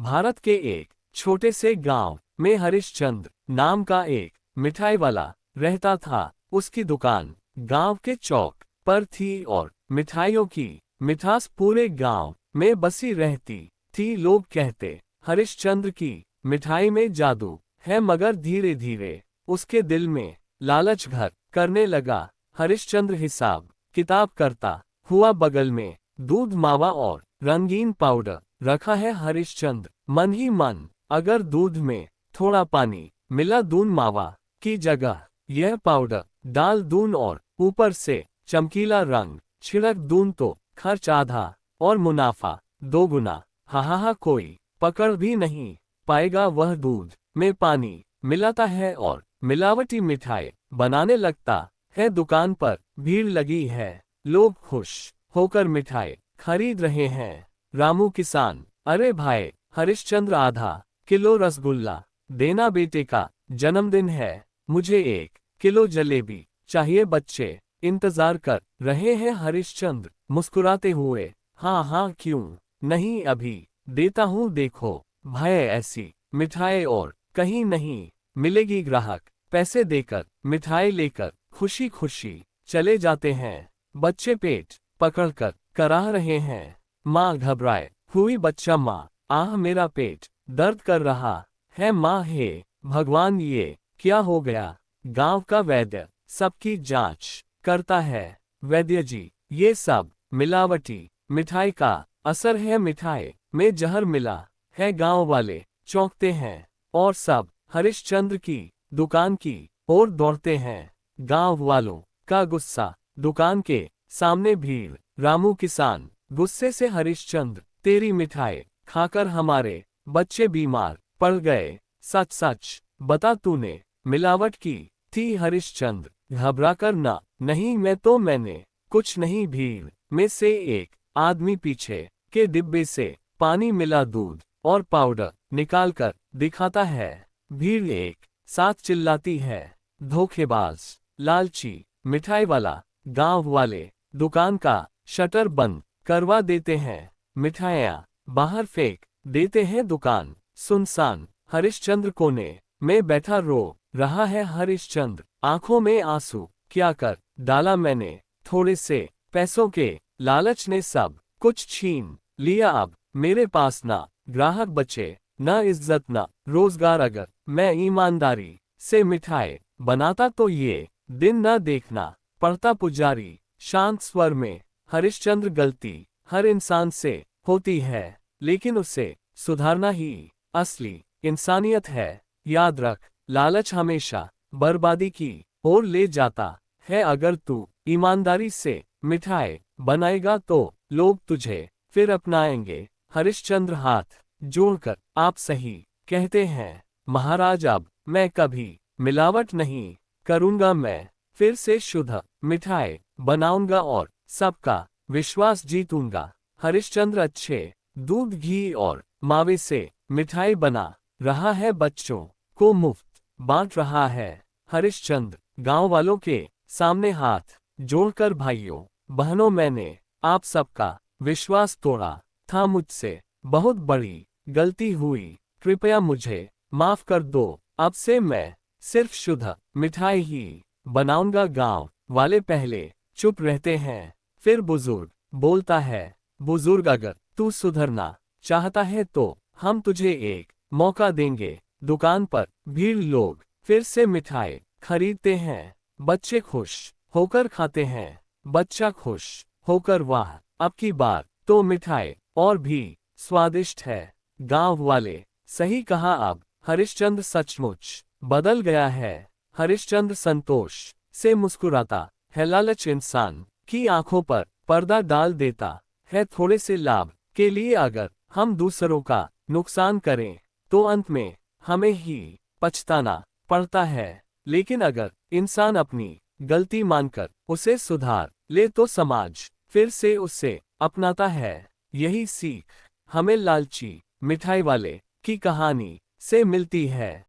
भारत के एक छोटे से गांव में हरिश्चंद्र नाम का एक मिठाई वाला रहता था। उसकी दुकान गांव के चौक पर थी और मिठाइयों की मिठास पूरे गांव में बसी रहती थी। लोग कहते हरिश्चंद्र की मिठाई में जादू है, मगर धीरे धीरे उसके दिल में लालच घर करने लगा। हरिश्चंद्र हिसाब किताब करता हुआ बगल में दूध मावा और रंगीन पाउडर रखा है। हरिश्चंद्र मन ही मन अगर दूध में थोड़ा पानी मिला दून मावा की जगह यह पाउडर डाल दून और ऊपर से चमकीला रंग छिड़क दून तो खर्च आधा और मुनाफा दोगुना। हा कोई पकड़ भी नहीं पाएगा। वह दूध में पानी मिलाता है और मिलावटी मिठाई बनाने लगता है। दुकान पर भीड़ लगी है, लोग खुश होकर मिठाई खरीद रहे हैं। रामू किसान, अरे भाई हरिश्चंद्र, आधा किलो रसगुल्ला देना, बेटे का जन्मदिन है, मुझे 1 किलो जलेबी चाहिए। बच्चे इंतजार कर रहे हैं। हरिश्चंद्र मुस्कुराते हुए, हाँ क्यों नहीं, अभी देता हूँ। देखो भाई, ऐसी मिठाई और कहीं नहीं मिलेगी। ग्राहक पैसे देकर मिठाई लेकर खुशी खुशी चले जाते हैं। बच्चे पेट पकड़कर कराह रहे हैं। माँ घबराए हुई, बच्चा, माँ आह मेरा पेट दर्द कर रहा है। माँ, हे भगवान, ये क्या हो गया? गांव का वैद्य सबकी जांच करता है। वैद्य जी, ये सब मिलावटी मिठाई का असर है, मिठाई में जहर मिला है। गांव वाले चौंकते हैं और सब हरिश्चंद्र की दुकान की ओर दौड़ते हैं। गांव वालों का गुस्सा, दुकान के सामने भीड़। रामू किसान गुस्से से, हरिश्चंद्र, तेरी मिठाई खाकर हमारे बच्चे बीमार पड़ गए। सच सच बता, तूने मिलावट की थी? हरिश्चंद्र घबराकर, ना नहीं, मैंने कुछ नहीं। भीड़ में से एक आदमी पीछे के डिब्बे से पानी मिला दूध और पाउडर निकालकर दिखाता है। भीड़ एक साथ चिल्लाती है, धोखेबाज, लालची मिठाई वाला। गांव वाले दुकान का शटर बंद करवा देते हैं, मिठाइयाँ बाहर फेंक देते हैं। दुकान सुनसान। हरिश्चंद्र कोने में बैठा रो रहा है। हरिश्चंद्र आंखों में आंसू, क्या कर डाला मैंने? थोड़े से पैसों के लालच ने सब कुछ छीन लिया। अब मेरे पास ना ग्राहक बचे, ना इज्जत, ना रोजगार। अगर मैं ईमानदारी से मिठाई बनाता तो ये दिन ना देखना पड़ता। पुजारी शांत स्वर में, हरिश्चंद्र, गलती हर इंसान से होती है, लेकिन उसे सुधारना ही असली इंसानियत है। याद रख, लालच हमेशा बर्बादी की ओर ले जाता है। अगर तू ईमानदारी से मिठाई बनाएगा तो लोग तुझे फिर अपनाएंगे। हरिश्चंद्र हाथ जोड़कर, आप सही कहते हैं महाराज, अब मैं कभी मिलावट नहीं करूंगा। मैं फिर से शुद्ध मिठाई बनाऊंगा और सबका विश्वास जीतूंगा। हरिश्चंद्र अच्छे दूध, घी और मावे से मिठाई बना रहा है, बच्चों को मुफ्त बांट रहा है। हरिश्चंद्र गांव वालों के सामने हाथ जोड़कर, भाइयों बहनों, मैंने आप सबका विश्वास तोड़ा था, मुझसे बहुत बड़ी गलती हुई, कृपया मुझे माफ कर दो। अब से मैं सिर्फ शुद्ध मिठाई ही बनाऊंगा। गांव वाले पहले चुप रहते हैं, फिर बुजुर्ग बोलता है, बुजुर्ग, अगर तू सुधरना चाहता है तो हम तुझे एक मौका देंगे। दुकान पर भीड़, लोग फिर से मिठाई खरीदते हैं। बच्चे खुश होकर खाते हैं, बच्चा खुश होकर, वाह, अब की बार तो मिठाई और भी स्वादिष्ट है। गांव वाले, सही कहा, अब हरिश्चंद्र सचमुच बदल गया है। हरिश्चंद्र संतोष से मुस्कुराता है। लालच इंसान की आंखों पर पर्दा डाल देता है। थोड़े से लाभ के लिए अगर हम दूसरों का नुकसान करें तो अंत में हमें ही पछताना पड़ता है, लेकिन अगर इंसान अपनी गलती मानकर उसे सुधार ले तो समाज फिर से उसे अपनाता है। यही सीख हमें लालची मिठाई वाले की कहानी से मिलती है।